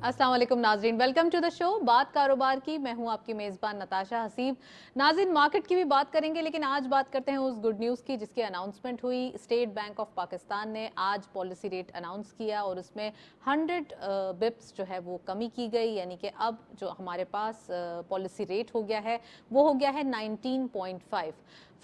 अस्सलाम वालेकुम नाजरीन, वेलकम टू द शो बात कारोबार की। मैं हूं आपकी मेज़बान नताशा हसीब। नाजरीन, मार्केट की भी बात करेंगे, लेकिन आज बात करते हैं उस गुड न्यूज़ की जिसकी अनाउंसमेंट हुई। स्टेट बैंक ऑफ पाकिस्तान ने आज पॉलिसी रेट अनाउंस किया और उसमें 100 बिप्स जो है वो कमी की गई, यानी कि अब जो हमारे पास पॉलिसी रेट हो गया है वो हो गया है 19.5।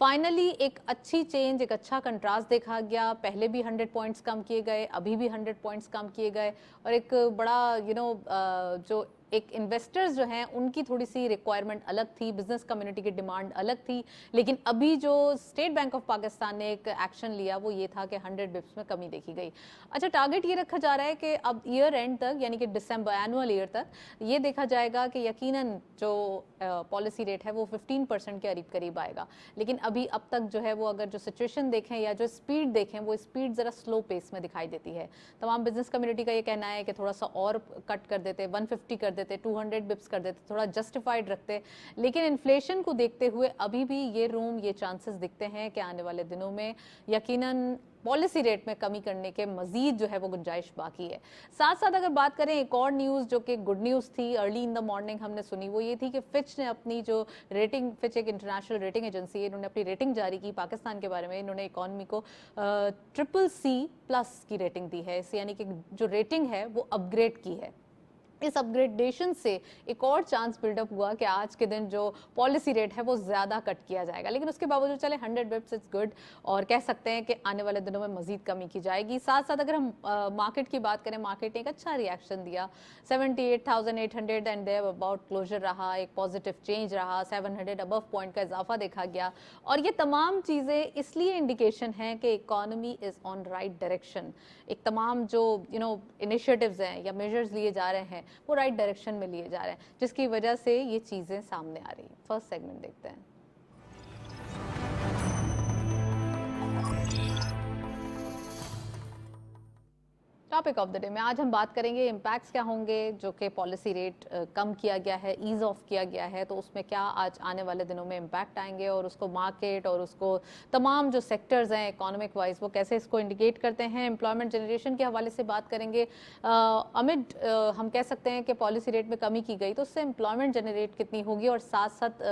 फाइनली एक अच्छी चेंज, एक अच्छा कंट्रास्ट देखा गया। पहले भी 100 पॉइंट्स कम किए गए, अभी भी 100 पॉइंट्स कम किए गए और एक बड़ा जो एक इन्वेस्टर्स जो हैं उनकी थोड़ी सी रिक्वायरमेंट अलग थी, बिजनेस कम्युनिटी की डिमांड अलग थी। लेकिन अभी जो स्टेट बैंक ऑफ पाकिस्तान ने एक एक्शन लिया वो ये था कि 100 बिप्स में कमी देखी गई। अच्छा, टारगेट ये रखा जा रहा है कि अब ईयर एंड तक, यानी कि दिसंबर एनुअल ईयर तक ये देखा जाएगा कि यकीनन जो पॉलिसी रेट है वो 15% के करीब करीब आएगा। लेकिन अभी अब तक जो है वो अगर जो सिचुएशन देखें या जो स्पीड देखें वो स्पीड ज़रा स्लो पेस में दिखाई देती है। तमाम बिजनेस कम्युनिटी का ये कहना है कि थोड़ा सा और कट कर देते, 150 कर देते, 200 बिप्स कर देते, थोड़ा जस्टिफाइड रखते। लेकिन इन्फ्लेशन को देखते हुए अभी भी ये चांसेस दिखते हैं कि आने वाले दिनों में यकीनन पॉलिसी रेट में कमी करने के मजीद जो है वो गुंजाइश बाकी है। साथ साथ अगर बात करें एक और न्यूज़ जो कि गुड न्यूज़ थी, अर्ली इन द मॉर्निंग हमने सुनी, वो ये थी कि फिच ने अपनी जो रेटिंग, फिच एक इंटरनेशनल रेटिंग एजेंसी है, इन्होंने अपनी रेटिंग जारी की पाकिस्तान के बारे में। इन्होंने इकॉनमी को CCC+ की रेटिंग दी है, यानी कि जो रेटिंग है वो अपग्रेड की है। इस अपग्रेडेशन से एक और चांस बिल्डअप हुआ कि आज के दिन जो पॉलिसी रेट है वो ज़्यादा कट किया जाएगा। लेकिन उसके बावजूद चले 100 बिप्स इट्स गुड और कह सकते हैं कि आने वाले दिनों में मजीद कमी की जाएगी। साथ साथ अगर हम मार्केट की बात करें, मार्केट ने एक अच्छा रिएक्शन दिया, 78,800 एंड देयर अबाउट क्लोजर रहा, एक पॉजिटिव चेंज रहा, 700 अबव पॉइंट का इजाफा देखा गया। और ये तमाम चीज़ें इसलिए इंडिकेशन है कि economy is on right direction. एक तमाम जो इनिशिएटिव्स हैं या मेजर्स लिए जा रहे हैं वो राइट डायरेक्शन में लिए जा रहे हैं, जिसकी वजह से ये चीज़ें सामने आ रही हैं। फर्स्ट सेगमेंट देखते हैं। टॉपिक ऑफ द डे में आज हम बात करेंगे इम्पैक्ट्स क्या होंगे जो कि पॉलिसी रेट कम किया गया है, ईज ऑफ किया गया है, तो उसमें क्या आज आने वाले दिनों में इम्पैक्ट आएंगे और उसको मार्केट और उसको तमाम जो सेक्टर्स हैं इकोनॉमिक वाइज वो कैसे इसको इंडिकेट करते हैं। एम्प्लॉयमेंट जनरेशन के हवाले से बात करेंगे। अमिड हम कह सकते हैं कि पॉलिसी रेट में कमी की गई तो उससे एम्प्लॉयमेंट जनरेट कितनी होगी और साथ साथ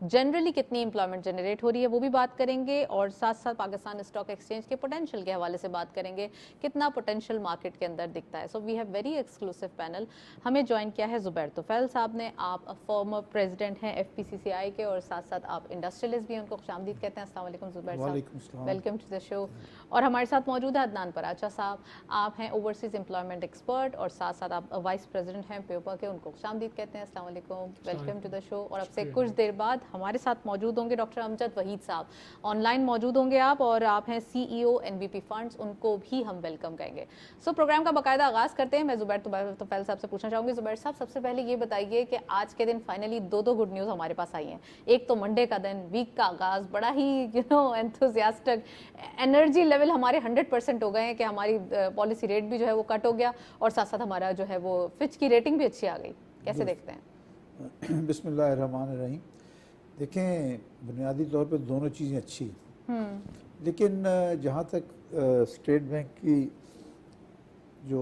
जनरली कितनी एम्प्लॉयमेंट जनरेट हो रही है वो भी बात करेंगे। और साथ साथ पाकिस्तान स्टॉक एक्सचेंज के पोटेंशियल के हवाले से बात करेंगे, कितना पोटेंशियल मार्केट के अंदर दिखता है। So we have very exclusive panel. हमें ज्वाइन किया है जुबैर तुफैल साहब ने। आप फॉर्मर प्रेसिडेंट हैं FPCCI के और साथ साथ आप इंडस्ट्रियलिस्ट भी हैं, उनको खुशामदीद कहते हैं। अस्सलाम वालेकुम जुबैर साहब, वेलकम टू द शो। और हमारे साथ मौजूद है अदनान पराचा साहब, आप हैं ओवरसीज एम्प्लॉयमेंट एक्सपर्ट और साथ साथ आप वाइस प्रेसिडेंट हैं पेपा के, उनको खुशामदीद कहते हैं। अस्सलाम वालेकुम, वेलकम टू द शो। और अब से कुछ देर बाद हमारे साथ मौजूद होंगे डॉक्टर अमजद वहीद साहब, ऑनलाइन मौजूद होंगे आप, और आप हैं CEO NBP फंड्स, उनको भी हम वेलकम कहेंगे। सो प्रोग्राम का बाकायदा आगाज करते हैं। मैं जुबैर तुफैल साहब से पूछना चाहूंगी। जुबैर साहब, सबसे पहले ये बताइए कि आज के दिन फाइनली दो गुड न्यूज़ हमारे पास आई हैं। एक तो मंडे का दिन, वीक का आगाज, बड़ा ही एंथुसियास्टिक एनर्जी लेवल हमारे 100% हो गए हैं कि हमारी पॉलिसी रेट भी जो है वो कट हो गया और साथ साथ हमारा जो है वो फिच की रेटिंग भी अच्छी आ गई। कैसे देखते हैं? बिस्मिल्लाहिर्रहमानिर्रहीम। देखें, बुनियादी तौर पर दोनों चीज़ें अच्छी, लेकिन जहाँ तक स्टेट बैंक की जो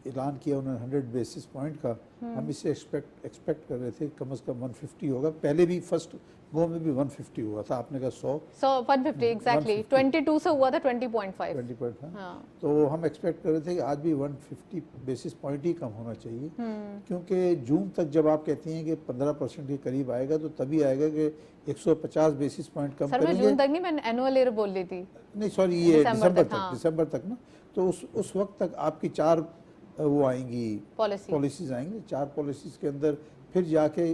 ऐलान किया उन्होंने 100 बेसिस पॉइंट का, हम इसे एक्सपेक्ट कर रहे थे कम से कम 150 होगा। पहले भी फर्स्ट गो में भी 150 हुआ था, आपने कहा 150 एग्जैक्टली 22 से हुआ था 20.5। हाँ। तो हम एक्सपेक्ट कर रहे थे कि आज भी 150 बेसिस पॉइंट ही कम होना चाहिए, क्योंकि जून तक जब आप कहती हैं कि 15% के करीब आएगा तो तभी आएगा कि 150 बेसिस पॉइंट कम करेंगे। जून तक नहीं, मैं एनुअल ईयर बोल रही थी। नहीं सॉरी, ये दिसंबर तक ना। तो उस वक्त तक आपकी 4 वो आएंगी, पॉलिसीज आएंगी। 4 पॉलिसीज के अंदर फिर जाके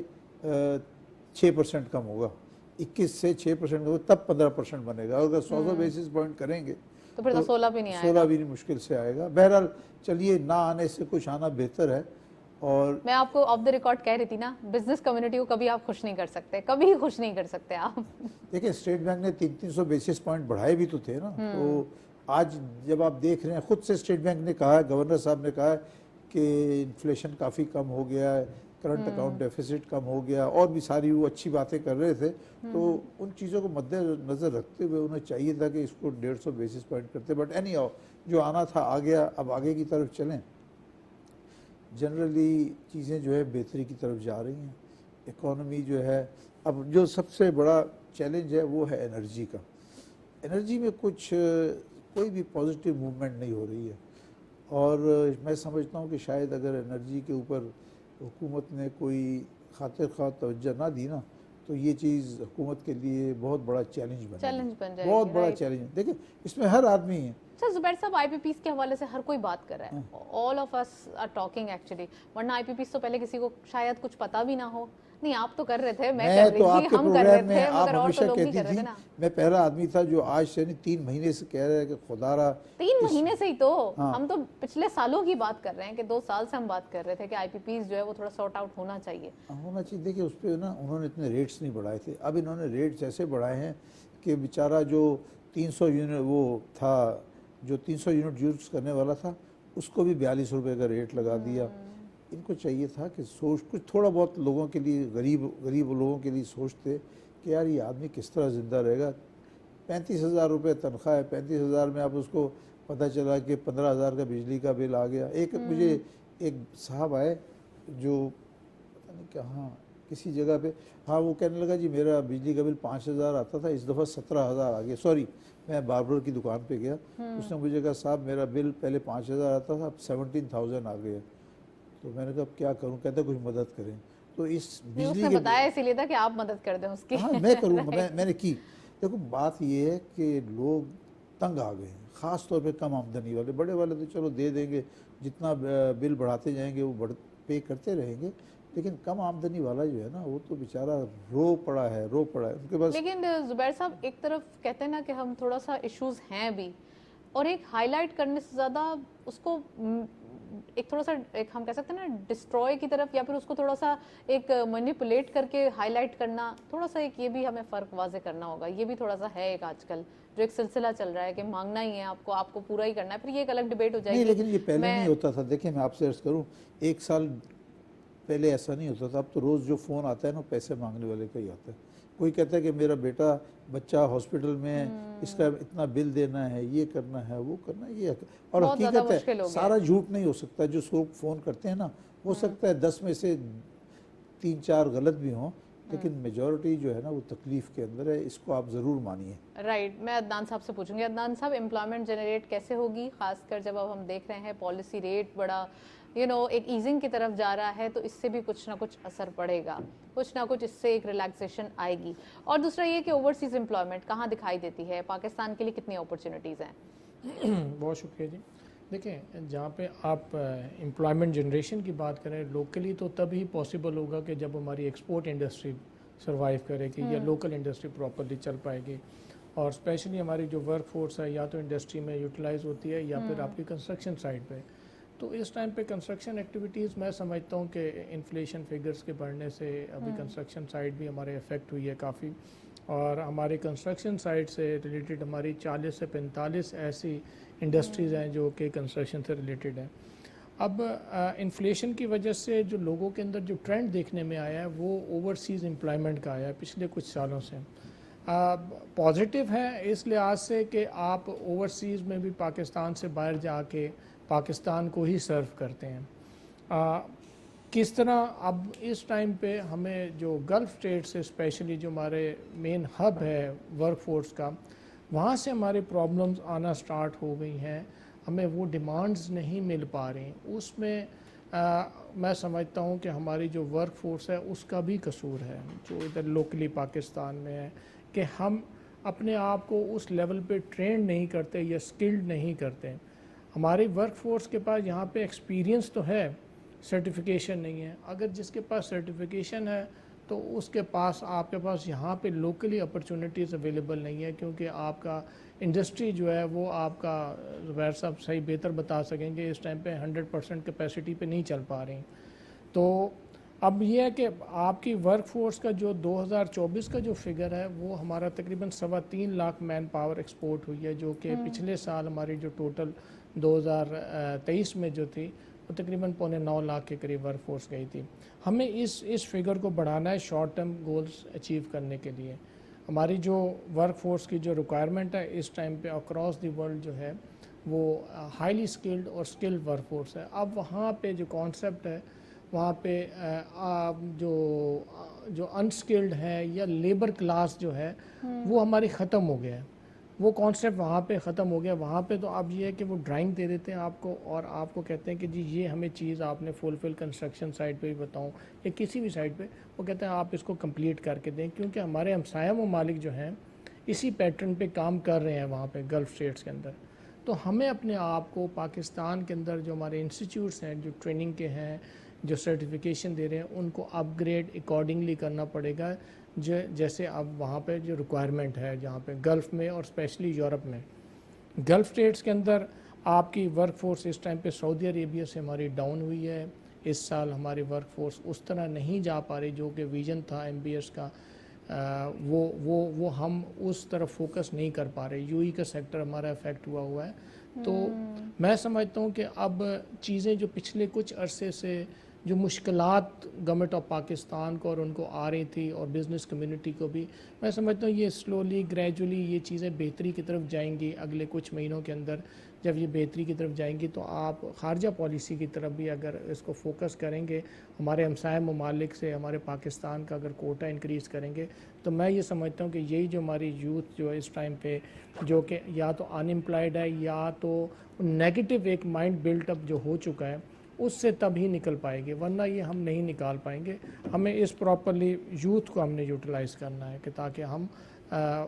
6% कम होगा, 21 से 6% होगा, तब 15% बनेगा। अगर 100 बेसिस पॉइंट करेंगे तो फिर तो 16 भी नहीं आएगा। 16 भी नहीं, मुश्किल से आएगा। बहरहाल चलिए, ना आने से कुछ आना बेहतर है। और मैं आपको ऑफ द रिकॉर्ड कह रही थी ना, बिजनेस कम्युनिटी को कभी आप खुश नहीं कर सकते, कभी खुश नहीं कर सकते आप। देखिए, स्टेट बैंक ने 300 बेसिस पॉइंट बढ़ाए भी तो थे ना। तो आज जब आप देख रहे हैं, खुद से स्टेट बैंक ने कहा है, गवर्नर साहब ने कहा है कि इन्फ्लेशन काफ़ी कम हो गया है, करंट अकाउंट डेफिसिट कम हो गया, और भी सारी वो अच्छी बातें कर रहे थे। तो उन चीज़ों को मद्देनज़र रखते हुए उन्हें चाहिए था कि इसको 150 बेसिस पॉइंट करते। बट एनी हाउ, जो आना था आ गया। अब आगे की तरफ चलें जनरली चीज़ें जो है बेहतरी की तरफ जा रही हैं। इकोनॉमी जो है, अब जो सबसे बड़ा चैलेंज है वो है एनर्जी का। एनर्जी में कुछ कोई भी पॉजिटिव मूवमेंट नहीं हो रही है, और मैं समझता हूँ कि शायद अगर एनर्जी के ऊपर हुकूमत ने कोई खातिर ख्वाह तवज्जो ना दी ना, तो ये चीज़ हुकूमत के लिए बहुत बड़ा चैलेंज बन बनेगी, जाएगी, बहुत बड़ा राइट। चैलेंज। देखिए इसमें हर आदमी है। सर जुबैर साहब, आईपीपीस के हवाले से हर कोई बात कर रहा है, all of us are talking actually, वरना आईपीपीस तो पहले किसी को शायद कुछ पता भी ना हो। नहीं, आप तो कर रहे थे, मैं कर तो रही थी, आपके हम कर रहे प्रोग्राम में थे, आप मगर और तो हमेशा लोग भी कहती कर रहे थी, थे ना। मैं पहला आदमी था जो आज से नहीं 3 महीने से कह रहा है कि खुदारा 3 महीने से ही तो हाँ। हम तो पिछले सालों की बात कर रहे हैं कि 2 साल से हम बात कर रहे थे कि आईपीपीस जो है वो थोड़ा सॉर्ट आउट होना चाहिए। होना चाहिए। देखिए उस पर ना उन्होंने इतने रेट्स नहीं बढ़ाए थे, अब इन्होंने रेट्स ऐसे बढ़ाए हैं कि बेचारा जो 300 यूनिट वो था, जो 300 यूनिट यूज़ करने वाला था, उसको भी 42 रुपये का रेट लगा दिया। इनको चाहिए था कि सोच कुछ थोड़ा बहुत लोगों के लिए, गरीब लोगों के लिए सोचते कि यार ये आदमी किस तरह ज़िंदा रहेगा। 35,000 रुपये तनख्वाह है, 35,000 में आप उसको पता चला कि 15,000 का बिजली का बिल आ गया। मुझे एक साहब आए जो पता नहीं कहाँ किसी जगह पे, हाँ, वो कहने लगा जी मेरा बिजली का बिल 5,000 आता था, इस दफ़ा 17,000 आ गया। सॉरी, मैं बार्बर की दुकान पे गया, उसने मुझे कहा साहब मेरा बिल पहले 5,000 आता था, अब 17,000 आ गया। तो मैंने कहा क्या करूं, कहता कुछ मदद करें। तो इस बिजली उसने के बताया इसीलिए था कि आप मदद कर दें उसकी। हाँ मैं करूँगा, मैंने की। देखो बात ये है कि लोग तंग आ गए हैं, ख़ास तौर पे कम आमदनी वाले। बड़े वाले तो चलो दे देंगे, जितना बिल बढ़ाते जाएंगे वो पे करते रहेंगे, लेकिन कम आमदनी वाला जो है ना, वो तो बेचारा रो पड़ा है उनके पास। लेकिन जुबैर साहब, एक तरफ कहते हैं ना कि हम थोड़ा सा इश्यूज हैं भी, और एक हाईलाइट करने से ज़्यादा उसको एक थोड़ा सा, एक हम कह सकते हैं ना डिस्ट्रॉय की तरफ, या फिर उसको थोड़ा सा एक मैनिपुलेट करके हाईलाइट करना, थोड़ा सा एक ये भी हमें फ़र्क वाजे करना होगा। ये भी थोड़ा सा है एक आजकल जो एक सिलसिला चल रहा है कि मांगना ही है आपको, आपको पूरा ही करना है, फिर ये एक अलग डिबेट हो नहीं, जाएगी। लेकिन ये पहले मैं नहीं होता था। देखिए मैं आपसे अर्ज़ करूँ, 1 साल पहले ऐसा नहीं होता था। अब तो रोज़ जो फ़ोन आता है ना, पैसे मांगने वाले का ही आता है। कोई कहता है कि मेरा बच्चा हॉस्पिटल में है, इसका इतना बिल देना है, ये करना है, वो करना है, ये। और बहुत ज़्यादा हकीकत मुश्किल है, हो गया सारा झूठ नहीं हो सकता। जो लोग फ़ोन करते हैं ना, हो सकता है 10 में से 3-4 गलत भी हों, लेकिन मेजॉरिटी जो है ना वो तकलीफ़ के अंदर है। इसको आप ज़रूर मानिए। राइट। मैं अदनान साहब से पूछूंगी, अदनान साहब, एम्प्लॉयमेंट जनरेट कैसे होगी, खासकर जब अब हम देख रहे हैं पॉलिसी रेट बड़ा एक ईजिंग की तरफ जा रहा है, तो इससे भी कुछ ना कुछ असर पड़ेगा, कुछ ना कुछ इससे एक रिलैक्सेशन आएगी। और दूसरा ये कि ओवरसीज एम्प्लॉयमेंट कहाँ दिखाई देती है, पाकिस्तान के लिए कितनी अपॉर्चुनिटीज़ हैं? बहुत शुक्रिया जी। देखें, जहाँ पे आप एम्प्लॉयमेंट जनरेशन की बात करें लोकली, तो तभी पॉसिबल होगा कि जब हमारी एक्सपोर्ट इंडस्ट्री सर्वाइव करेगी या लोकल इंडस्ट्री प्रॉपर्ली चल पाएगी। और स्पेशली हमारी जो वर्क फोर्स है या तो इंडस्ट्री में यूटिलाइज होती है या फिर आपकी कंस्ट्रक्शन साइड पे। तो इस टाइम पे कंस्ट्रक्शन एक्टिविटीज़, मैं समझता हूँ कि इन्फ्लेशन फिगर्स के बढ़ने से अभी कंस्ट्रक्शन साइड भी हमारे इफ़ेक्ट हुई है काफ़ी। और हमारे कंस्ट्रक्शन साइड से रिलेटेड हमारी 40 से 45 ऐसी इंडस्ट्रीज़ हैं जो कि कंस्ट्रक्शन से रिलेटेड हैं। अब इन्फ्लेशन की वजह से जो लोगों के अंदर जो ट्रेंड देखने में आया है वो ओवरसीज़ एम्प्लॉयमेंट का आया है पिछले कुछ सालों से। पॉजिटिव है इस लिहाज से कि आप ओवरसीज़ में भी पाकिस्तान से बाहर जाके पाकिस्तान को ही सर्व करते हैं। किस तरह अब इस टाइम पे हमें जो गल्फ़ स्टेट से स्पेशली जो हमारे मेन हब है वर्क फोर्स का, वहाँ से हमारे प्रॉब्लम्स आना स्टार्ट हो गई हैं। हमें वो डिमांड्स नहीं मिल पा रही। उसमें मैं समझता हूँ कि हमारी जो वर्क फोर्स है उसका भी कसूर है जो इधर लोकली पाकिस्तान में है, कि हम अपने आप को उस लेवल पे ट्रेन नहीं करते या स्किल्ड नहीं करते। हमारी वर्क फोर्स के पास यहाँ पे एक्सपीरियंस तो है, सर्टिफिकेशन नहीं है। अगर जिसके पास सर्टिफिकेशन है तो उसके पास, आपके पास यहाँ पे लोकली अपॉर्चुनिटीज़ अवेलेबल नहीं है, क्योंकि आपका इंडस्ट्री जो है वो आपका, ज़ुबैर साहब सही बेहतर बता सकेंगे, इस टाइम पे 100% कैपेसिटी पे नहीं चल पा रही। तो अब ये है कि आपकी वर्क फोर्स का जो 2024 का जो फिगर है वो हमारा तकरीबन 3.25 लाख मैन पावर एक्सपोर्ट हुई है, जो कि पिछले साल हमारी जो टोटल 2023 में जो थी वो तकरीबन 8.25 लाख के करीब वर्क फोर्स गई थी। हमें इस फिगर को बढ़ाना है शॉर्ट टर्म गोल्स अचीव करने के लिए। हमारी जो वर्क फोर्स की जो रिक्वायरमेंट है इस टाइम पे अक्रॉस द वर्ल्ड जो है वो हाईली स्किल्ड और स्किल्ड वर्कफोर्स है। अब वहाँ पे जो कॉन्सेप्ट है, वहाँ पे जो अनस्किल्ड है या लेबर क्लास जो है वो हमारी ख़त्म हो गया है। वो कॉन्सेप्ट वहाँ पे ख़त्म हो गया। वहाँ पे तो अब ये है कि वो ड्राइंग दे देते हैं आपको और आपको कहते हैं कि जी ये हमें चीज़ आपने फुलफिल कंस्ट्रक्शन साइट पे भी बताऊँ या किसी भी साइट पे, वो कहते हैं आप इसको कंप्लीट करके दें, क्योंकि हमारे हमसाया ममालिक जो हैं इसी पैटर्न पे काम कर रहे हैं वहाँ पे गल्फ़ स्टेट्स के अंदर। तो हमें अपने आप को पाकिस्तान के अंदर जो हमारे इंस्टीट्यूट्स हैं, जो ट्रेनिंग के हैं, जो सर्टिफिकेशन दे रहे हैं, उनको अपग्रेड अकॉर्डिंगली करना पड़ेगा जैसे अब वहाँ पे जो रिक्वायरमेंट है, जहाँ पे गल्फ़ में और स्पेशली यूरोप में, गल्फ़ स्टेट्स के अंदर आपकी वर्क फोर्स इस टाइम पे सऊदी अरेबिया से हमारी डाउन हुई है। इस साल हमारी वर्क फोर्स उस तरह नहीं जा पा रही जो कि विजन था MBS का, वो हम उस तरफ फोकस नहीं कर पा रहे। यूई का सेक्टर हमारा अफेक्ट हुआ है। तो मैं समझता हूँ कि अब चीज़ें जो पिछले कुछ अरसे से जो मुश्किलात गवर्नमेंट ऑफ पाकिस्तान को और उनको आ रही थी और बिज़नेस कम्युनिटी को भी, मैं समझता हूँ ये स्लोली ग्रेजुअली ये चीज़ें बेहतरी की तरफ जाएंगी। अगले कुछ महीनों के अंदर जब ये बेहतरी की तरफ जाएंगी तो आप खारजा पॉलिसी की तरफ भी अगर इसको फोकस करेंगे, हमारे हमसाया ममालिक से हमारे पाकिस्तान का अगर कोटा इंक्रीज़ करेंगे, तो मैं ये समझता हूँ कि यही जो हमारी यूथ जो है इस टाइम पे जो कि या तो अनएम्प्लॉयड है या तो नेगेटिव एक माइंड बिल्टअप जो हो चुका है, उससे तब ही निकल पाएंगे, वरना ये हम नहीं निकाल पाएंगे। हमें इस प्रॉपरली यूथ को हमने यूटिलाइज़ करना है कि ताकि हम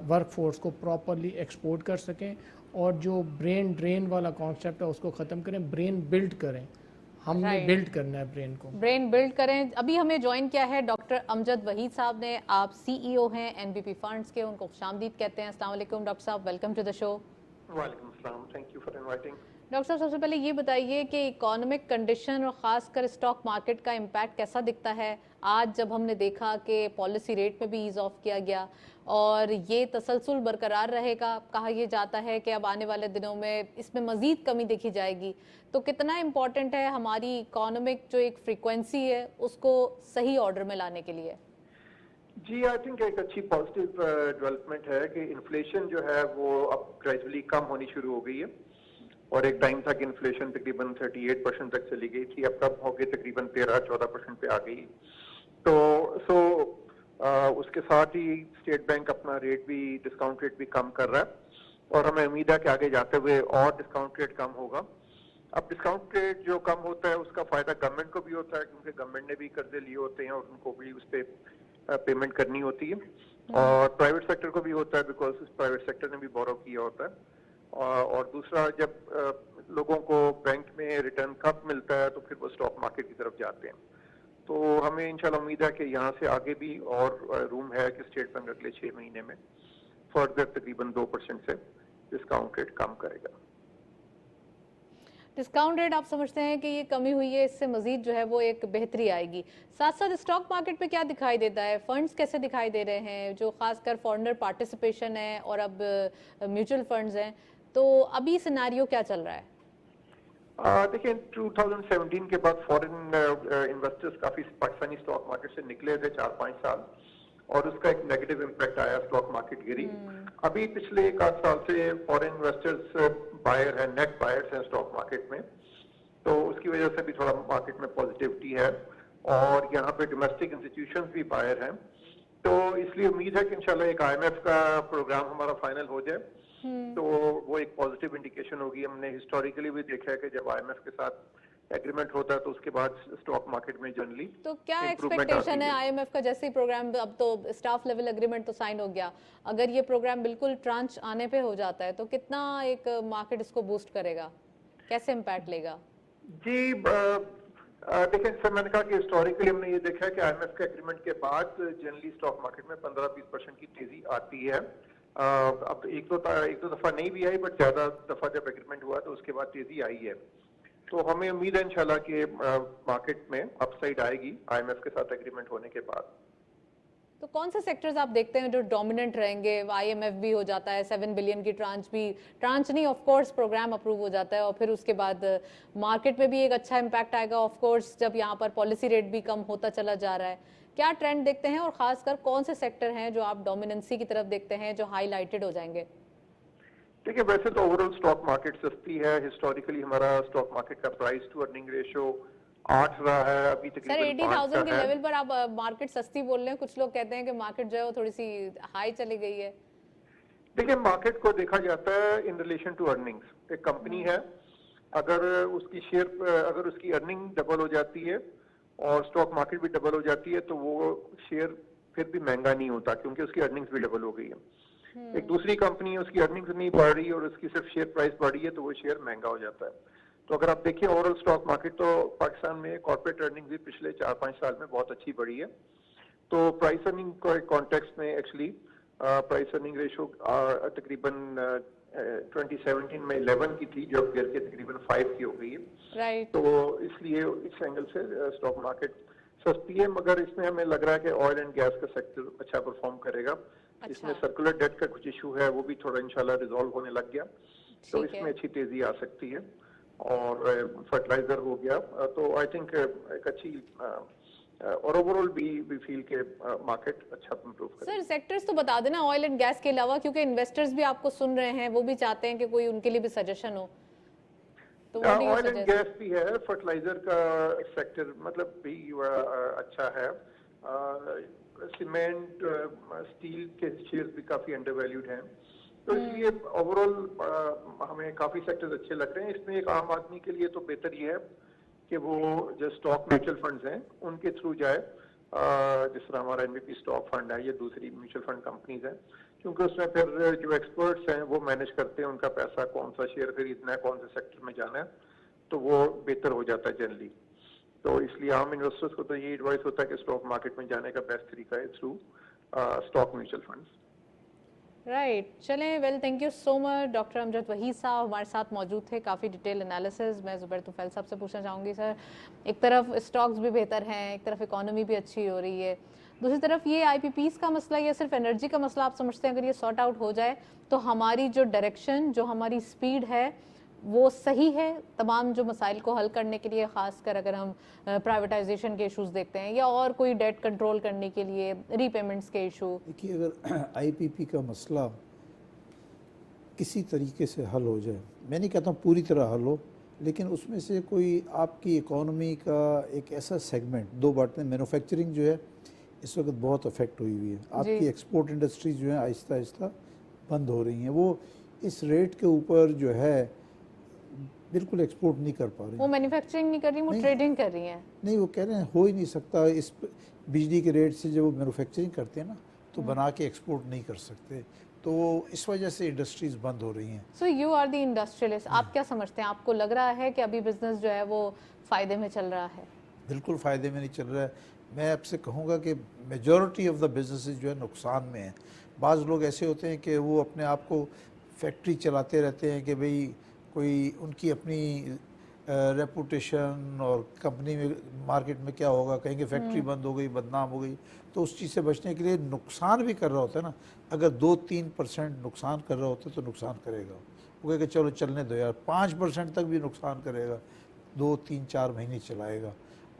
वर्क फोर्स को प्रॉपरली एक्सपोर्ट कर सकें और जो ब्रेन ड्रेन वाला कॉन्सेप्ट है उसको ख़त्म करें, ब्रेन बिल्ड करें। हमने बिल्ड करना है ब्रेन को, ब्रेन बिल्ड करें। अभी हमें ज्वाइन किया है डॉक्टर अमजद वहीद साहब ने। आप CEO हैं NBP फंड्स के, उनको खुशामदीद कहते हैं। अस्सलाम वालेकुम डॉक्टर साहब, वेलकम टू द शो। वालेकुम अस्सलाम, thank you for inviting. Doctor साहब, सबसे पहले ये बताइए कि इकोनॉमिक कंडीशन और ख़ासकर स्टॉक मार्केट का इम्पैक्ट कैसा दिखता है आज जब हमने देखा कि पॉलिसी रेट में भी ईज़ ऑफ किया गया और ये तसलसल बरकरार रहेगा। कहा यह जाता है कि अब आने वाले दिनों में इसमें मज़ीद कमी देखी जाएगी, तो कितना इम्पॉर्टेंट है हमारी इकोनॉमिक जो एक फ्रीक्वेंसी है उसको सही ऑर्डर में लाने के लिए? जी, आई थिंक एक अच्छी पॉजिटिव डेवलपमेंट है कि इन्फ्लेशन जो है वो अब ग्रेजुअली कम होनी शुरू हो गई है और एक टाइम था कि इन्फ्लेशन तकरीबन 38% तक चली गई थी, अब कम हो गई तकरीबन 13-14% पे आ गई। तो उसके साथ ही स्टेट बैंक अपना रेट भी, डिस्काउंट रेट भी कम कर रहा है और हमें उम्मीद है कि आगे जाते हुए और डिस्काउंट रेट कम होगा। अब डिस्काउंट रेट जो कम होता है उसका फायदा गवर्नमेंट को भी होता है क्योंकि गवर्नमेंट ने भी कर्जे लिए होते हैं और उनको भी उस पर पेमेंट करनी होती है, और प्राइवेट सेक्टर को भी होता है बिकॉज प्राइवेट सेक्टर ने भी बोरो किया होता है। और दूसरा, जब लोगों को बैंक में रिटर्न कम मिलता है तो फिर वो स्टॉक मार्केट की तरफ जाते हैं। तो हमें इंशाल्लाह उम्मीद है कि यहाँ से आगे भी और रूम है कि स्टेट बैंक अगले 6 महीने में फर्दर तकरीबन 2% से डिस्काउंट रेट कम करेगा। डिस्काउंट रेट आप समझते हैं कि ये कमी हुई है, इससे मजीद जो है वो एक बेहतरी आएगी। साथ साथ स्टॉक मार्केट पे क्या दिखाई देता है, फंड्स कैसे दिखाई दे रहे हैं, जो खासकर फॉरेनर पार्टिसिपेशन है और अब म्यूचुअल फंड्स हैं, तो अभी सिनारियो क्या चल रहा है? देखिए 2017 के बाद फॉरेन इन्वेस्टर्स काफी पाकिस्तानी स्टॉक मार्केट से निकले थे 4-5 साल और उसका एक नेगेटिव इम्पैक्ट आया, स्टॉक मार्केट गिरी। अभी पिछले 1-8 साल से फॉरेन इन्वेस्टर्स बायर है, नेट बायर्स हैं स्टॉक मार्केट में, तो उसकी वजह से भी थोड़ा मार्केट में पॉजिटिविटी है और यहाँ पे डोमेस्टिक इंस्टीट्यूशंस भी बायर हैं। तो इसलिए उम्मीद है कि इंशाल्लाह एक IMF का प्रोग्राम हमारा फाइनल हो जाए तो वो एक पॉजिटिव इंडिकेशन होगी। हमने हिस्टोरिकली भी देखा है कि जब IMF के साथ एग्रीमेंट होता है तो उसके बाद स्टॉक मार्केट में जनरली तो क्या एक्सपेक्टेशन है IMF का? जैसे ही प्रोग्राम, अब तो स्टाफ लेवल एग्रीमेंट तो साइन हो गया, अगर ये प्रोग्राम बिल्कुल ट्रांच आने पे हो जाता है तो कितना एक मार्केट इसको बूस्ट करेगा, कैसे इम्पैक्ट लेगा? जी देखिए सर, मैंने कहा कि हिस्टोरिकली हमने ये देखा है कि IMF के एग्रीमेंट के बाद जनरली स्टॉक मार्केट में 15-20% की तेजी आती है। अब एक दो दफा नहीं भी आई, बट ज्यादा दफा जब एग्रीमेंट हुआ तो उसके बाद तेजी आई है। तो हमें उम्मीद है इंशाल्लाह कि मार्केट में अपसाइड आएगी IMF के साथ एग्रीमेंट होने के बाद। तो कौन से सेक्टर्स आप देखते हैं जो डोमिनेंट रहेंगे? IMF भी हो जाता है, 7 बिलियन की ट्रांच नहीं, ऑफ कोर्स प्रोग्राम अप्रूव हो जाता है और फिर उसके बाद मार्केट में भी एक अच्छा इम्पैक्ट आएगा ऑफ कोर्स जब यहाँ पर पॉलिसी रेट भी कम होता चला जा रहा है। क्या ट्रेंड देखते हैं और खासकर कौन से सेक्टर हैं जो आप डोमिनेंसी की तरफ देखते हैं जो हाईलाइटेड हो जाएंगे? देखिए वैसे तो ओवरऑल स्टॉक मार्केट सस्ती है। हिस्टोरिकली हमारा स्टॉक मार्केट का प्राइस टू अर्निंग रेशियो 8 रहा है, अभी सर तकरीबन 5 80,000 का के है। लेवल पर आप मार्केट सस्ती बोल रहे हैं, कुछ लोग कहते हैं कि मार्केट जो है वो थोड़ी सी हाई चली गई है। देखिए मार्केट को देखा जाता है इन रिलेशन टू अर्निंग्स। एक कंपनी है, अगर उसकी अर्निंग डबल हो जाती है और स्टॉक मार्केट भी डबल हो जाती है तो वो शेयर फिर भी महंगा नहीं होता, क्योंकि उसकी अर्निंग्स भी डबल हो गई है। एक दूसरी कंपनी है, उसकी अर्निंग्स नहीं बढ़ रही और उसकी सिर्फ शेयर प्राइस बढ़ी है तो वो शेयर महंगा हो जाता है। तो अगर आप देखिए ओवरऑल स्टॉक मार्केट, तो पाकिस्तान में कॉर्पोरेट अर्निंग भी पिछले 4-5 साल में बहुत अच्छी बढ़ी है। तो प्राइस अर्निंग के कॉन्टेक्स्ट में एक्चुअली प्राइस अर्निंग रेशो तकरीबन 2017 में 11 की थी, जो गिर के तकरीबन 5 की हो गई है। राइट। तो इसलिए इस एंगल से स्टॉक मार्केट सस्ती है, मगर इसमें हमें लग रहा है कि ऑयल एंड गैस का सेक्टर अच्छा परफॉर्म करेगा। इसमें सर्कुलर डेट का कुछ इशू है, वो भी थोड़ा इंशाल्लाह रिजॉल्व होने लग गया, तो इसमें अच्छी तेजी आ सकती है। और फर्टिलाइजर हो गया, तो आई थिंक एक अच्छी और ओवरऑल भी फील के मार्केट अच्छा इंप्रूव करेगा। सर सेक्टर्स तो बता देना ऑयल एंड गैस के अलावा, क्योंकि इन्वेस्टर्स भी आपको सुन रहे हैं, वो भी चाहते हैं कि कोई उनके लिए भी सजेशन हो। तो ऑयल एंड गैस भी है, फर्टिलाइजर का सेक्टर मतलब भी अच्छा है। सीमेंट, स्टील के शेयर्स भी काफी अंडर वैल्यूड हैं, तो इसलिए ओवरऑल हमें काफी सेक्टर्स अच्छे लग रहे हैं। इसमें एक आम आदमी के लिए तो बेहतर ये है कि वो जो स्टॉक म्यूचुअल फंड्स हैं उनके थ्रू जाए, जिस तरह हमारा एनवीपी स्टॉक फंड है, ये दूसरी म्यूचुअल फंड कंपनीज हैं, क्योंकि उसमें फिर जो एक्सपर्ट्स हैं वो मैनेज करते हैं उनका पैसा, कौन सा शेयर खरीदना है, कौन से सेक्टर में जाना है, तो वो बेहतर हो जाता है जनरली। तो इसलिए आम इन्वेस्टर्स को तो ये एडवाइस होता है कि स्टॉक मार्केट में जाने का बेस्ट तरीका है through stock mutual funds. Right. चलें, well thank you so much. Doctor Amjad Waheed sahab हमारे साथ मौजूद थे, काफ़ी डिटेल एनालिसिस। मैं ज़ुबैर तुफैल साहब से पूछना चाहूँगी सर, एक तरफ स्टॉक्स भी बेहतर हैं, एक तरफ इकोनॉमी भी अच्छी हो रही है, दूसरी तरफ ये आईपीपीस का मसला या सिर्फ एनर्जी का मसला आप समझते हैं अगर ये सॉर्ट आउट हो जाए तो हमारी जो डायरेक्शन, जो हमारी स्पीड है वो सही है तमाम जो मसाइल को हल करने के लिए, ख़ासकर अगर हम प्राइवेटाइजेशन के इश्यूज देखते हैं या और कोई डेट कंट्रोल करने के लिए, रीपेमेंट्स के इशू? देखिए अगर आईपीपी का मसला किसी तरीके से हल हो जाए, मैं नहीं कहता हूँ पूरी तरह हल हो, लेकिन उसमें से कोई आपकी इकोनॉमी का एक ऐसा सेगमेंट, दो बातें, मैन्युफैक्चरिंग जो है इस वक्त बहुत अफेक्ट हुई हुई है, आपकी एक्सपोर्ट इंडस्ट्रीज जो है आहिस्ता आहिस्ता बंद हो रही हैं, वो इस रेट के ऊपर जो है बिल्कुल एक्सपोर्ट नहीं कर पा रही। वो मैन्युफैक्चरिंग नहीं कर रही, वो ट्रेडिंग कर रही हैं। नहीं, वो कह रहे हैं हो ही नहीं सकता, इस बिजली के रेट से जब वो मैन्युफैक्चरिंग करते हैं ना तो बना के एक्सपोर्ट नहीं कर सकते, तो इस वजह से इंडस्ट्रीज बंद हो रही हैं। So you are the industrialist, आप क्या समझते हैं, आपको लग रहा है कि अभी बिजनेस जो है वो फ़ायदे में चल रहा है? बिल्कुल फ़ायदे में नहीं चल रहा है। मैं आपसे कहूँगा कि मेजॉरिटी ऑफ द बिजनेसेस जो है नुकसान में है। बाज़ लोग ऐसे होते हैं कि वो अपने आप को फैक्ट्री चलाते रहते हैं कि भाई कोई उनकी अपनी रेपुटेशन और कंपनी में मार्केट में क्या होगा, कहेंगे फैक्ट्री बंद हो गई, बदनाम हो गई, तो उस चीज़ से बचने के लिए नुकसान भी कर रहा होता है ना, अगर 2-3% नुकसान कर रहा होता है तो नुकसान करेगा, वो कहेगा चलो चलने दो यार, 5% तक भी नुकसान करेगा, 2-3-4 महीने चलाएगा।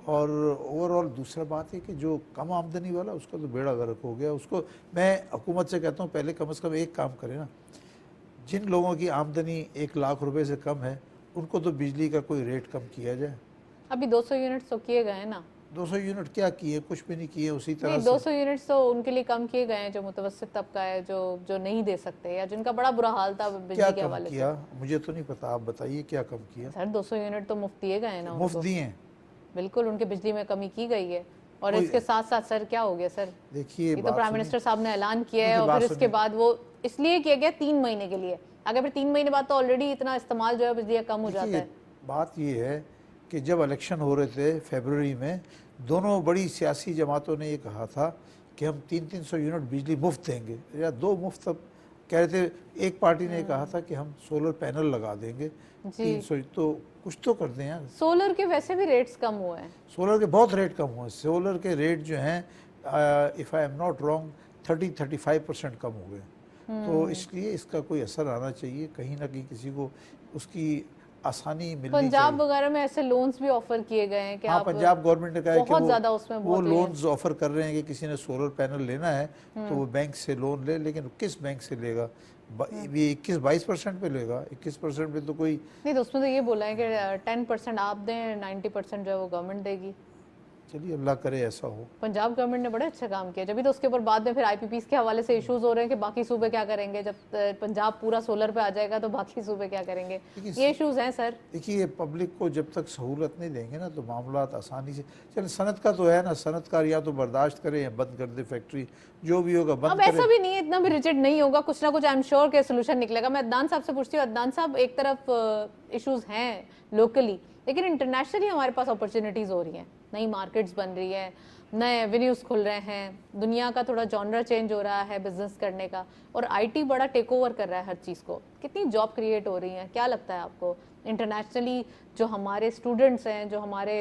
और ओवरऑल दूसरा बात है कि जो कम आमदनी वाला उसका तो बेड़ा गर्क हो गया। उसको मैं हुकूमत से कहता हूँ पहले कम से कम एक काम करें ना, जिन लोगों की आमदनी 1 लाख रुपए से कम है उनको तो बिजली का कोई रेट कम किया जाए। अभी 200 यूनिट्स तो किए गए हैं ना। 200 यूनिट क्या किए, कुछ भी नहीं किए। उसी तरह नहीं, 200 यूनिट्स तो उनके लिए कम किए गए हैं जो मुतवस्सित तबका है, जो नहीं दे सकते या जिनका बड़ा बुरा हाल था बिजली के हवाले से। किया मुझे तो नहीं पता, आप बताइए क्या कम किया। सर 200 यूनिट तो मुफ्त दिए गए हैं ना, मुफ्त दिए, बिल्कुल उनके बिजली में कमी की गई है। और इसके साथ साथ सर क्या हो गया सर, देखिए ये तो प्राइम मिनिस्टर साहब ने ऐलान किया है और फिर इसके बाद वो इसलिए किया गया 3 महीने के लिए, अगर फिर 3 महीने बाद तो ऑलरेडी इतना इस्तेमाल जो है बिजली का कम हो जाता है। बात ये है कि जब इलेक्शन हो रहे थे फरवरी में, दोनों बड़ी सियासी जमातों ने ये कहा था कि हम 300 यूनिट बिजली मुफ्त देंगे या 2 मुफ्त, अब कह रहे थे। एक पार्टी ने कहा था कि हम सोलर पैनल लगा देंगे 300, तो कुछ तो कर दें यार। सोलर के वैसे भी रेट्स कम हुए हैं, सोलर के बहुत रेट कम हुए। सोलर के रेट जो हैं if I am not wrong 30-35% कम हो गए। तो इसलिए इसका कोई असर आना चाहिए, कहीं ना कहीं किसी को उसकी आसानी मिलनी पंजाब चाहिए। वगैरह में ऐसे लोन्स भी ऑफर किए गए हैं कि हाँ, आप पंजाब गवर्नमेंट ने कहा है कि बहुत ज्यादा उसमें वो बहुत ही है। लोन्स ऑफर कर रहे हैं कि किसी ने सोलर पैनल लेना है तो वो बैंक से लोन ले, लेकिन किस बैंक से लेगा? ये 21-22% पे लेगा? 21% पे तो कोई नहीं, तो उसमें तो ये बोला है कि 10% आप दें, 90% जो है वो गवर्नमेंट देगी। चलिए अल्लाह करे ऐसा हो। पंजाब गवर्नमेंट ने बड़े अच्छा काम किया, जब तो उसके ऊपर बाद में फिर आईपीपीस के हवाले से इश्यूज हो रहे हैं कि बाकी सूबे क्या करेंगे जब पंजाब पूरा सोलर पे आ जाएगा तो बाकी सूबे क्या करेंगे। ये इश्यूज हैं सर। देखिए पब्लिक को जब तक सहूलत नहीं देंगे ना तो मामला आसानी से चल। सनत का तो है ना, सनतकार या तो बर्दाश्त करे या बंद कर दे फैक्ट्री, जो भी होगा अब बंद ऐसा करे। भी नहीं है, इतना भी रिजिड नहीं होगा, कुछ ना कुछ आई एम श्योर के सोल्यूशन निकलेगा। मैं अदनान साहब से पूछती हूँ, अदनान साहब एक तरफ इश्यूज हैं लोकली, लेकिन इंटरनेशनली हमारे पास अपॉर्चुनिटीज हो रही हैं, नई मार्केट्स बन रही है, नए एवेन्यूज खुल रहे हैं, दुनिया का थोड़ा जॉनरा चेंज हो रहा है बिजनेस करने का, और आईटी बड़ा टेक ओवर कर रहा है हर चीज़ को। कितनी जॉब क्रिएट हो रही है, क्या लगता है आपको इंटरनेशनली जो हमारे स्टूडेंट्स हैं, जो हमारे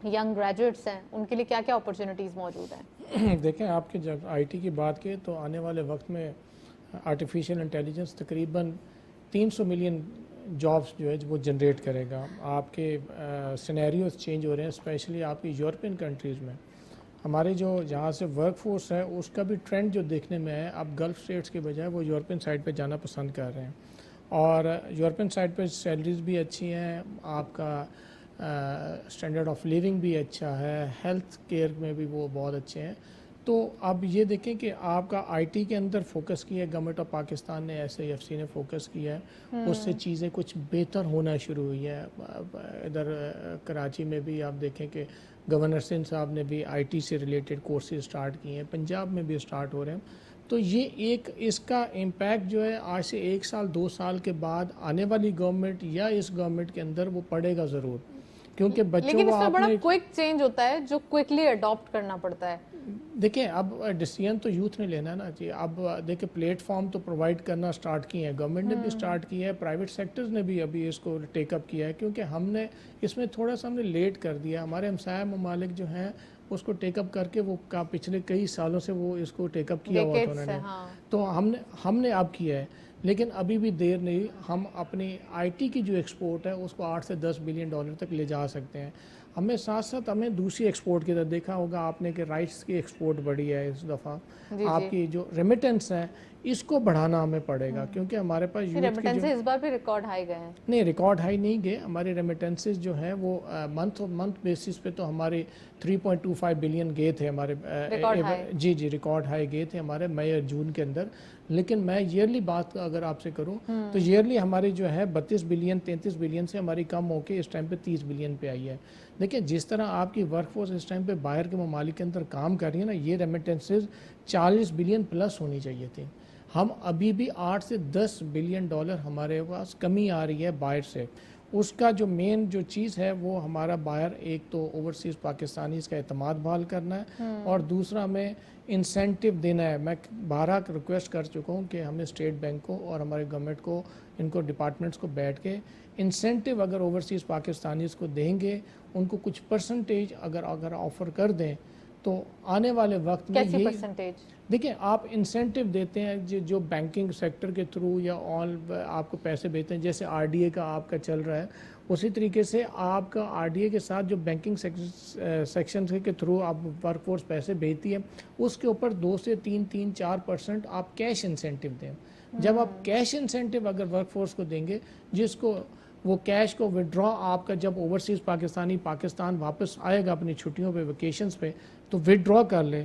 यंग ग्रेजुएट्स हैं, उनके लिए क्या क्या अपॉर्चुनिटीज़ मौजूद हैं? देखें, आपके जब आईटी की बात की तो आने वाले वक्त में आर्टिफिशियल इंटेलिजेंस तकरीबन 300 मिलियन जॉब्स जो है वो जनरेट करेगा। आपके सिनेरियोज चेंज हो रहे हैं, स्पेशली आपकी यूरोपियन कंट्रीज़ में। हमारे जो जहाँ से वर्क फोर्स है उसका भी ट्रेंड जो देखने में है, अब गल्फ़ स्टेट्स के बजाय वो यूरोपियन साइड पे जाना पसंद कर रहे हैं, और यूरोपियन साइड पे सैलरीज भी अच्छी हैं, आपका स्टैंडर्ड ऑफ लिविंग भी अच्छा है, हेल्थ केयर में भी वो बहुत अच्छे हैं। तो अब ये देखें कि आपका आईटी के अंदर फोकस किया है गवर्नमेंट ऑफ पाकिस्तान ने, SAFC ने फोकस किया है, उससे चीज़ें कुछ बेहतर होना शुरू हुई है। इधर कराची में भी आप देखें कि गवर्नर सिंध साहब ने भी आईटी से रिलेटेड कोर्सेज स्टार्ट किए हैं, पंजाब में भी स्टार्ट हो रहे हैं। तो ये एक इसका इम्पैक्ट जो है आज से 1 साल 2 साल के बाद आने वाली गवर्नमेंट या इस गवर्नमेंट के अंदर वो पड़ेगा ज़रूर, क्योंकि बच्चों लेकिन को इसमें बड़ा आपने क्विक चेंज होता है जो क्विकली अडॉप्ट करना पड़ता है। देखिए, अब डिसीजन तो यूथ ने लेना है ना जी। अब देखिए, प्लेटफॉर्म तो प्रोवाइड करना स्टार्ट किए हैं, गवर्नमेंट ने भी स्टार्ट किया है, प्राइवेट सेक्टर्स ने भी अभी इसको टेकअप किया है, क्योंकि हमने इसमें थोड़ा सा हमने लेट कर दिया। हमारे हमसाया ममालिक जो हैं उसको टेकअप करके वो पिछले कई सालों से वो इसको टेकअप किया हुआ था Decades उन्होंने। से, हाँ। तो हमने अब किया है, लेकिन अभी भी देर नहीं। हम अपनी आईटी की जो एक्सपोर्ट है उसको 8 से 10 बिलियन डॉलर तक ले जा सकते हैं। हमें साथ साथ हमें दूसरी एक्सपोर्ट की तरफ देखा होगा आपने कि राइट्स की एक्सपोर्ट बढ़ी है इस दफ़ा। आपकी जो रेमिटेंस है इसको बढ़ाना हमें पड़ेगा, क्योंकि हमारे पास यूथ की रेमिटेंसेस इस बार भी रिकॉर्ड हाई गए हैं। नहीं, रिकॉर्ड हाई नहीं गए। हमारे रेमिटेंसेस जो हैं वो मंथ बेसिस पे तो हमारे 3.25 बिलियन गए थे हमारे जी रिकॉर्ड हाई गए थे हमारे मई और जून के अंदर। लेकिन मैं ईयरली बात अगर आपसे करूं तो ईयरली हमारी जो है 32 बिलियन 33 बिलियन से हमारी कम होकर इस टाइम पे 30 बिलियन पे आई है। देखिए, जिस तरह आपकी वर्कफोर्स इस टाइम पे बाहर के ममालिक के अंदर काम कर रही है ना, ये रेमिटेंसेज 40 बिलियन प्लस होनी चाहिए थी। हम अभी भी 8 से 10 बिलियन डॉलर हमारे पास कमी आ रही है बाहर से। उसका जो मेन जो चीज़ है वो हमारा बाहर एक तो ओवरसीज़ पाकिस्तानी का एतमाद बहाल करना है, और दूसरा हमें इंसेंटिव देना है। मैं 12 रिक्वेस्ट कर चुका हूँ कि हमें स्टेट बैंक को और हमारे गवर्नमेंट को, इनको डिपार्टमेंट्स को बैठ के इंसेंटिव अगर ओवरसीज़ पाकिस्तानीज़ को देंगे, उनको कुछ परसेंटेज अगर ऑफ़र कर दें तो आने वाले वक्त में कैसी परसेंटेज? देखिए, आप इंसेंटिव देते हैं जो बैंकिंग सेक्टर के थ्रू या ऑल आपको पैसे भेजते हैं, जैसे RDA का आपका चल रहा है, उसी तरीके से आपका RDA के साथ जो बैंकिंग सेक्शन के थ्रू आप वर्कफोर्स पैसे भेजती है, उसके ऊपर 2 से 3-4% आप कैश इंसेंटिव दें। जब आप कैश इंसेंटिव अगर वर्कफोर्स को देंगे, जिसको वो कैश को विड्रॉ आपका जब ओवरसीज़ पाकिस्तानी पाकिस्तान वापस आएगा अपनी छुट्टियों पे, वेकेशंस पे, तो विड्रॉ कर ले,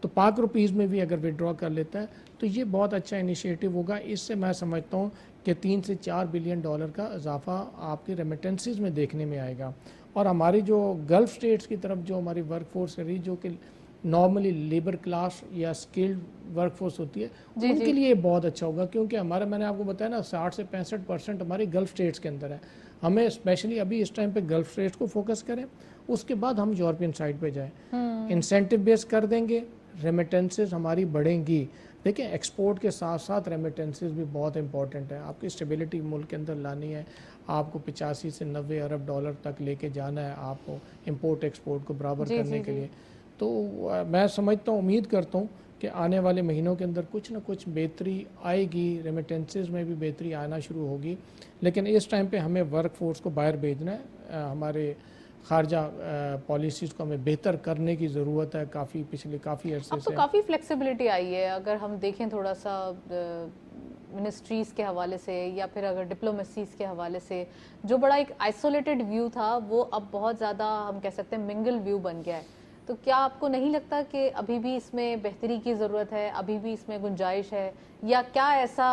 तो पाक रुपीज़ में भी अगर विड्रॉ कर लेता है तो ये बहुत अच्छा इनिशिएटिव होगा। इससे मैं समझता हूँ कि 3 से 4 बिलियन डॉलर का इजाफा आपके रेमिटेंसेस में देखने में आएगा। और हमारी जो गल्फ़ स्टेट्स की तरफ जो हमारी वर्कफोर्स है, जो कि नॉर्मली लेबर क्लास या स्किल्ड वर्कफोर्स होती है, उनके लिए बहुत अच्छा होगा, क्योंकि हमारा, मैंने आपको बताया ना, 60 से 65% हमारी गल्फ़ स्टेट्स के अंदर है। हमें स्पेशली अभी इस टाइम पे गल्फ़ स्टेट्स को फोकस करें, उसके बाद हम यूरोपियन साइड पे जाएं। इंसेंटिव बेस कर देंगे, रेमिटेंसेस हमारी बढ़ेंगी। देखिए, एक्सपोर्ट के साथ साथ रेमिटेंसेस भी बहुत इंपॉर्टेंट है। आपकी स्टेबिलिटी मुल्क के अंदर लानी है, आपको 85 से 90 अरब डॉलर तक लेके जाना है आपको, इंपोर्ट एक्सपोर्ट को बराबर करने के लिए। तो मैं समझता हूँ, उम्मीद करता हूँ कि आने वाले महीनों के अंदर कुछ ना कुछ बेहतरी आएगी, रेमिटेंसेस में भी बेहतरी आना शुरू होगी। लेकिन इस टाइम पे हमें वर्क फोर्स को बाहर भेजना है, हमारे खारजा पॉलिसीज़ को हमें बेहतर करने की ज़रूरत है। पिछले काफ़ी अरसे अब तो से काफ़ी फ्लेक्सिबिलिटी आई है, अगर हम देखें थोड़ा सा मिनिस्ट्रीज़ के हवाले से या फिर अगर डिप्लोमेसीज़ के हवाले से, जो बड़ा एक आइसोलेटेड व्यू था वो अब बहुत ज़्यादा हम कह सकते हैं मिंगल व्यू बन गया है। तो क्या आपको नहीं लगता कि अभी भी इसमें बेहतरी की ज़रूरत है, अभी भी इसमें गुंजाइश है, या क्या ऐसा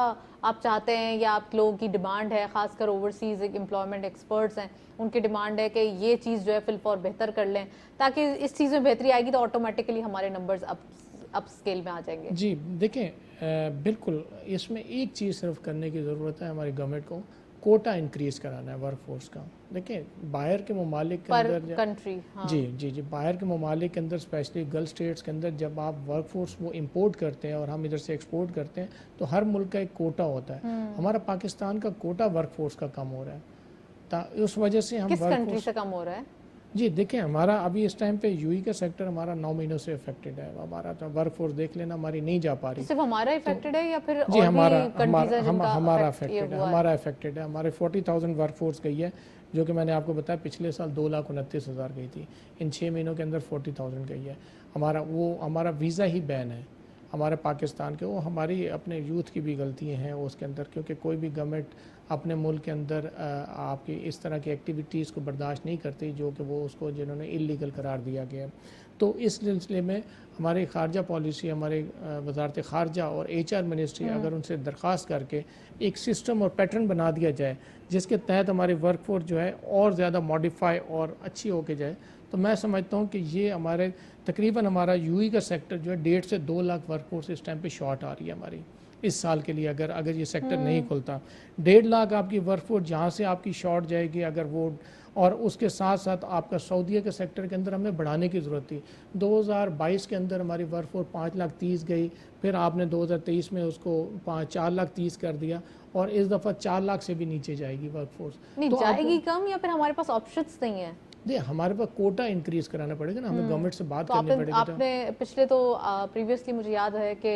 आप चाहते हैं या आप लोगों की डिमांड है, खासकर ओवरसीज़ एम्प्लॉयमेंट एक्सपर्ट्स हैं उनकी डिमांड है कि ये चीज़ जो है फिल फॉर बेहतर कर लें, ताकि इस चीज़ में बेहतरी आएगी तो ऑटोमेटिकली हमारे नंबर्स अप स्केल में आ जाएंगे? जी देखें, बिल्कुल इसमें एक चीज़ सिर्फ करने की ज़रूरत है हमारी गवर्नमेंट को, कोटा इंक्रीज़ कराना है वर्क फोर्स का। देखें बाहर के ममालिक के अंदर कंट्री, हाँ। जी बाहर के ममालिक के अंदर स्पेशली गल्फ स्टेट्स के अंदर जब आप वर्क फोर्स वो इंपोर्ट करते हैं और हम इधर से एक्सपोर्ट करते हैं तो हर मुल्क का एक कोटा होता है। हमारा पाकिस्तान का कोटा वर्क फोर्स का कम हो रहा है, उस वजह से हम किस कंट्री से कम हो रहा है? जी देखें, हमारा अभी इस टाइम पे यूई का सेक्टर हमारा 9 महीनों से इफेक्टेड है। हमारा तो वर्क फोर्स देख लेना हमारी नहीं जा पा रही। सिर्फ हमारा इफेक्टेड है या फिर जी और हमारा भी कंट्रीज हैं जिनका हमारा affect ये अफेक्टेड है, हुआ है? हमारा अफेक्टेड है। हमारे 40,000 वर्क फोर्स गई है, जो कि मैंने आपको बताया पिछले साल 2,29,000 गई थी। इन 6 महीनों के अंदर 40,000 गई है। हमारा वीज़ा ही बैन है हमारे पाकिस्तान के। वो हमारी अपने यूथ की भी गलतियाँ हैं उसके अंदर, क्योंकि कोई भी गवर्नमेंट अपने मुल्क के अंदर आपकी इस तरह की एक्टिविटीज़ को बर्दाश्त नहीं करती जो कि वो उसको जिन्होंने इलीगल करार दिया गया। तो इस सिलसिले में हमारी खारजा पॉलिसी, हमारे वजारत खारजा और HR मिनिस्ट्री अगर उनसे दरख्वास्त करके एक सिस्टम और पैटर्न बना दिया जाए जिसके तहत हमारी वर्क फोर्स जो है और ज़्यादा मॉडिफाई और अच्छी होके जाए, तो मैं समझता हूँ कि ये हमारे तकरीबन हमारा यूई का सेक्टर जो है 1.5 से 2 लाख वर्क फोर्स इस टाइम पे शॉर्ट आ रही है हमारी इस साल के लिए। अगर ये सेक्टर नहीं खुलता 1.5 लाख आपकी वर्क फोर्स जहाँ से आपकी शॉर्ट जाएगी, अगर वो और उसके साथ साथ आपका सऊदीया के सेक्टर के अंदर हमें बढ़ाने की ज़रूरत थी। 2022 के अंदर हमारी वर्क फोर्स 5,30,000 गई, फिर आपने 2023 में उसको 4,30,000 कर दिया और इस दफ़ा 4 लाख से भी नीचे जाएगी वर्क फोर्स। नहीं तो जाएगी कम, या फिर हमारे पास ऑप्शंस नहीं है? हमारे पास कोटा इंक्रीज कराना पड़ेगा ना, हमें गवर्नमेंट से बात तो करनी पड़ेगी। आपने पिछले तो प्रीवियसली मुझे याद है कि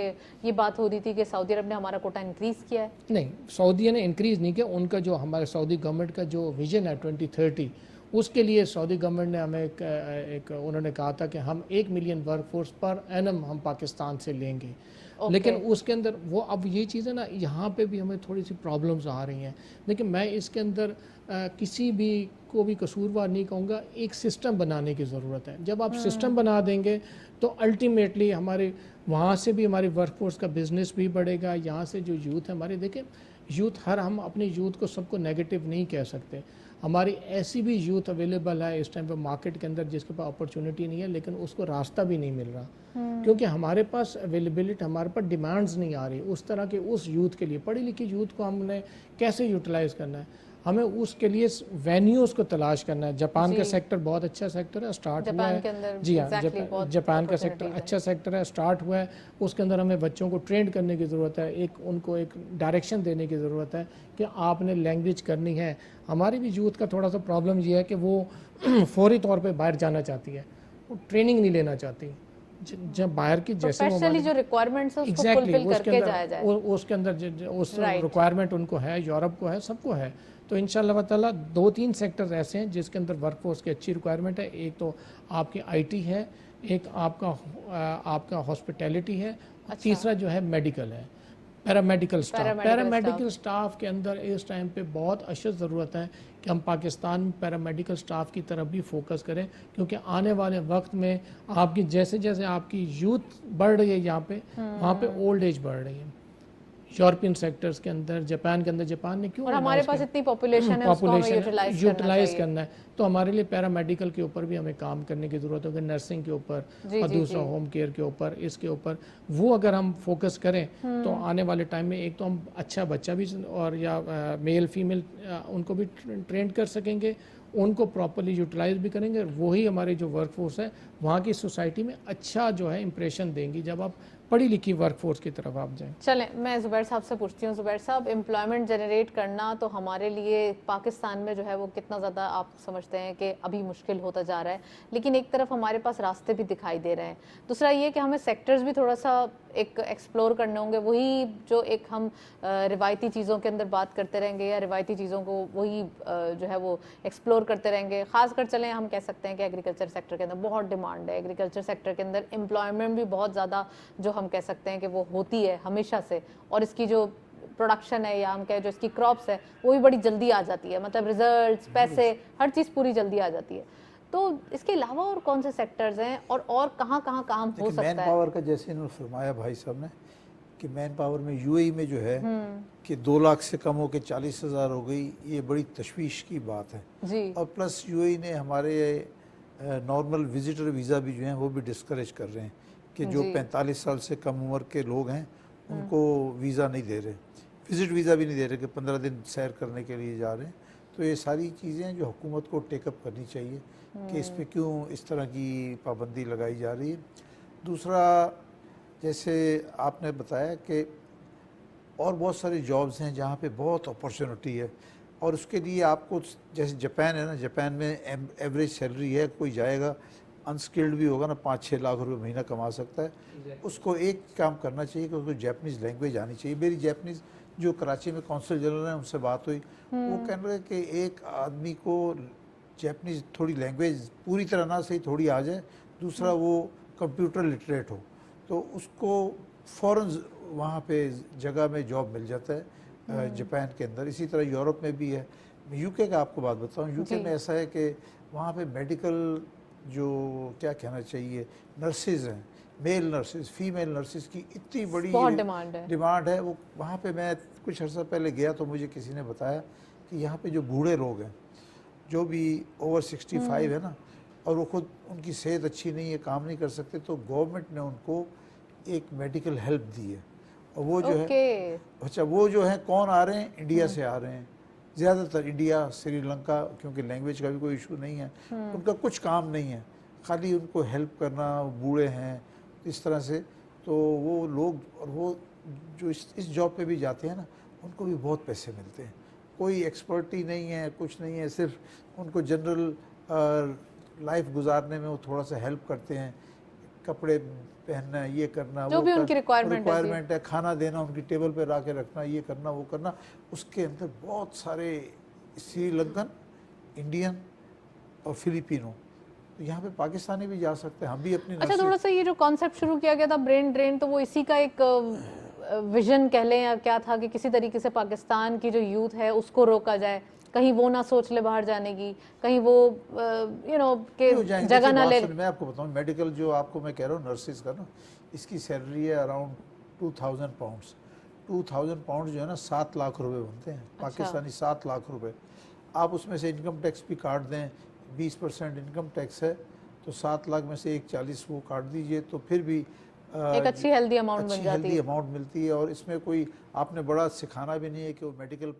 ये बात हो रही थी कि सऊदी अरब ने हमारा कोटा इंक्रीज किया है। नहीं, सऊदी ने इंक्रीज नहीं किया। उनका जो हमारे सऊदी गवर्नमेंट का जो विजन है 2030, उसके लिए सऊदी गवर्नमेंट ने हमें एक उन्होंने कहा था कि हम 1 million work force per annum हम पाकिस्तान से लेंगे। लेकिन उसके अंदर वो अब ये चीज़ें ना यहाँ पे भी हमें थोड़ी सी प्रॉब्लम्स आ रही हैं। लेकिन मैं इसके अंदर किसी भी को भी कसूरवार नहीं कहूँगा, एक सिस्टम बनाने की ज़रूरत है। जब आप सिस्टम बना देंगे तो अल्टीमेटली हमारे वहाँ से भी हमारी वर्क फोर्स का बिज़नेस भी बढ़ेगा। यहाँ से जो यूथ है हमारे, देखें यूथ, हम अपने यूथ को सबको नेगेटिव नहीं कह सकते। हमारी ऐसी भी यूथ अवेलेबल है इस टाइम पे मार्केट के अंदर जिसके पास अपॉर्चुनिटी नहीं है, लेकिन उसको रास्ता भी नहीं मिल रहा, क्योंकि हमारे पास अवेलेबिलिटी, हमारे पास डिमांड्स नहीं आ रही उस तरह के उस यूथ के लिए। पढ़ी लिखी यूथ को हमने कैसे यूटिलाइज़ करना है, हमें उसके लिए वेन्यूज़ को तलाश करना है। जापान का सेक्टर बहुत अच्छा सेक्टर है, स्टार्ट हुआ है। जी हाँ, जापान का सेक्टर अच्छा सेक्टर है, स्टार्ट हुआ है। उसके अंदर हमें बच्चों को ट्रेन करने की ज़रूरत है, उनको एक डायरेक्शन देने की ज़रूरत है कि आपने लैंग्वेज करनी है। हमारी भी यूथ का थोड़ा सा प्रॉब्लम ये है कि वो फौरी तौर पे बाहर जाना चाहती है, वो ट्रेनिंग नहीं लेना चाहती। जब बाहर की जैसे जो रिक्वायरमेंट्स है उसको फुलफिल करके जाया जाए, उसके अंदर उस रिक्वायरमेंट उनको है, यूरोप को है, सबको है। तो इंशाल्लाह ताला 2-3 सेक्टर ऐसे हैं जिसके अंदर वर्कफोर्स की अच्छी रिक्वायरमेंट है। एक तो आपकी IT है, एक आपका हॉस्पिटैलिटी है, तीसरा जो है मेडिकल है, पैरामेडिकल स्टाफ के अंदर इस टाइम पे बहुत अशद ज़रूरत है कि हम पाकिस्तान में पैरामेडिकल स्टाफ की तरफ भी फोकस करें, क्योंकि आने वाले वक्त में आपकी जैसे जैसे आपकी यूथ बढ़ रही है यहाँ पे, वहाँ पे ओल्ड एज बढ़ रही है। यूरोपियन सेक्टर्स के अंदर, जापान के अंदर, जापान ने क्यों, और हमारे पास इतनी पॉपुलेशन है, उसको हमें यूटिलाइज करना है। तो हमारे लिए पैरामेडिकल के ऊपर भी हमें काम करने की ज़रूरत होगी, नर्सिंग के ऊपर और दूसरा होम केयर के ऊपर, इसके ऊपर वो अगर हम फोकस करें तो आने वाले टाइम में एक तो हम अच्छा बच्चा भी और या मेल फीमेल उनको भी ट्रेन कर सकेंगे, उनको प्रॉपरली यूटिलाइज भी करेंगे। वही हमारी जो वर्कफोर्स है वहाँ की सोसाइटी में अच्छा जो है इम्प्रेशन देंगी। जब आप पढ़ी लिखी वर्कफोर्स की तरफ आप जाएं। चलें, मैं ज़ुबैर साहब से पूछती हूँ। ज़ुबैर साहब, एम्प्लॉयमेंट जनरेट करना तो हमारे लिए पाकिस्तान में जो है वो कितना ज़्यादा आप समझते हैं कि अभी मुश्किल होता जा रहा है, लेकिन एक तरफ हमारे पास रास्ते भी दिखाई दे रहे हैं। दूसरा ये कि हमें सेक्टर्स भी थोड़ा सा एक एक्सप्लोर करने होंगे। वही जो एक हम रिवायती चीज़ों के अंदर बात करते रहेंगे या रिवायती चीज़ों को वही जो है वो एक्सप्लोर करते रहेंगे। ख़ासकर चलें हम कह सकते हैं कि एग्रीकल्चर सेक्टर के अंदर बहुत डिमांड है, एग्रीकल्चर सेक्टर के अंदर एम्प्लॉयमेंट भी बहुत ज़्यादा जो हम कह सकते हैं कि वो होती है हमेशा से, और इसकी जो प्रोडक्शन है या हम कहें जो इसकी क्रॉप्स है वो भी बड़ी जल्दी आ जाती है, मतलब रिजल्ट्स, पैसे, हर चीज़ पूरी जल्दी आ जाती है। तो इसके अलावा और कौन से सेक्टर्स हैं और कहाँ कहाँ काम हो सकता है? मैन पावर का जैसे इन्होंने फरमाया भाई साहब ने कि मैन पावर में यूएई में जो है कि 2 लाख से कम हो के 40,000 हो गई, ये बड़ी तशवीश की बात है जी। और प्लस यूएई ने हमारे नॉर्मल विजिटर वीज़ा भी जो हैं वो भी डिस्करेज कर रहे हैं कि जो 45 साल से कम उम्र के लोग हैं उनको वीज़ा नहीं दे रहे, विजिट वीज़ा भी नहीं दे रहे कि 15 दिन सैर करने के लिए जा रहे हैं। तो ये सारी चीज़ें जो हुकूमत को टेकअप करनी चाहिए कि इस पे क्यों इस तरह की पाबंदी लगाई जा रही है। दूसरा, जैसे आपने बताया कि और बहुत सारे जॉब्स हैं जहाँ पे बहुत अपॉर्चुनिटी है और उसके लिए आपको, जैसे जापान है ना, जापान में एवरेज सैलरी है, कोई जाएगा अनस्किल्ड भी होगा ना 5-6 लाख रुपए महीना कमा सकता है। उसको एक काम करना चाहिए कि उसको जैपनीज़ लैंग्वेज आनी चाहिए। मेरी जैपनीज़ जो कराची में कौंसल जनरल है उनसे बात हुई, वो कह रहे कि एक आदमी को जैपनीज़ थोड़ी लैंग्वेज पूरी तरह ना सही थोड़ी आ जाए, दूसरा वो कंप्यूटर लिटरेट हो तो उसको फ़ौरन वहाँ पे जगह में जॉब मिल जाता है जापान के अंदर। इसी तरह यूरोप में भी है। यूके का आपको बात बताऊँ, यूके में ऐसा है कि वहाँ पे मेडिकल जो क्या कहना चाहिए नर्सेज हैं, मेल नर्सेज, फीमेल नर्सेज की इतनी बड़ी डिमांड है। वो वहाँ पे मैं कुछ अर्सा पहले गया तो मुझे किसी ने बताया कि यहाँ पे जो बूढ़े लोग हैं जो भी ओवर 65 है ना और वो खुद उनकी सेहत अच्छी नहीं है, काम नहीं कर सकते, तो गवर्नमेंट ने उनको एक मेडिकल हेल्प दी है। और वो जो है, अच्छा वो जो है कौन आ रहे हैं, इंडिया से आ रहे हैं ज़्यादातर, इंडिया, श्रीलंका, क्योंकि लैंग्वेज का भी कोई इशू नहीं है, उनका कुछ काम नहीं है, खाली उनको हेल्प करना, बूढ़े हैं इस तरह से। तो वो लोग और वो जो इस जॉब पे भी जाते हैं ना उनको भी बहुत पैसे मिलते हैं, कोई एक्सपर्टी नहीं है, कुछ नहीं है, सिर्फ उनको जनरल लाइफ गुजारने में वो थोड़ा सा हेल्प करते हैं, कपड़े पहनना, ये करना, जो भी उनकी रिक्वायरमेंट है, खाना देना, उनकी टेबल पे ला के रखना, ये करना वो करना। उसके अंदर बहुत सारे श्रीलंकन, इंडियन और फिलिपिनो, तो यहाँ पे पाकिस्तानी भी जा सकते हैं, हम भी अपनी। अच्छा, थोड़ा सा ये जो कॉन्सेप्ट शुरू किया गया था ब्रेन ड्रेन, तो वो इसी का एक विजन कह लें या क्या था कि किसी तरीके से पाकिस्तान की जो यूथ है उसको रोका जाए, कहीं वो ना सोच ले बाहर जाने की, कहीं वो के जगह ना ले। मैं आपको बताऊं, मेडिकल जो आपको मैं कह रहा हूँ नर्सिस का ना, इसकी सैलरी है अराउंड 2000 पाउंड्स। 2000 पाउंड जो है ना 7 लाख रुपए बनते हैं। अच्छा। पाकिस्तानी 7 लाख रुपए। आप उसमें से इनकम टैक्स भी काट दें, 20% इनकम टैक्स है, तो 7 लाख में से 140 वो काट दीजिए, तो फिर भी एक अच्छी हेल्दी अमाउंट बन जाती है, अमाउंट मिलती है। और इसमें कोई आपने बड़ा सिखाना भी नहीं है कि वो मेडिकल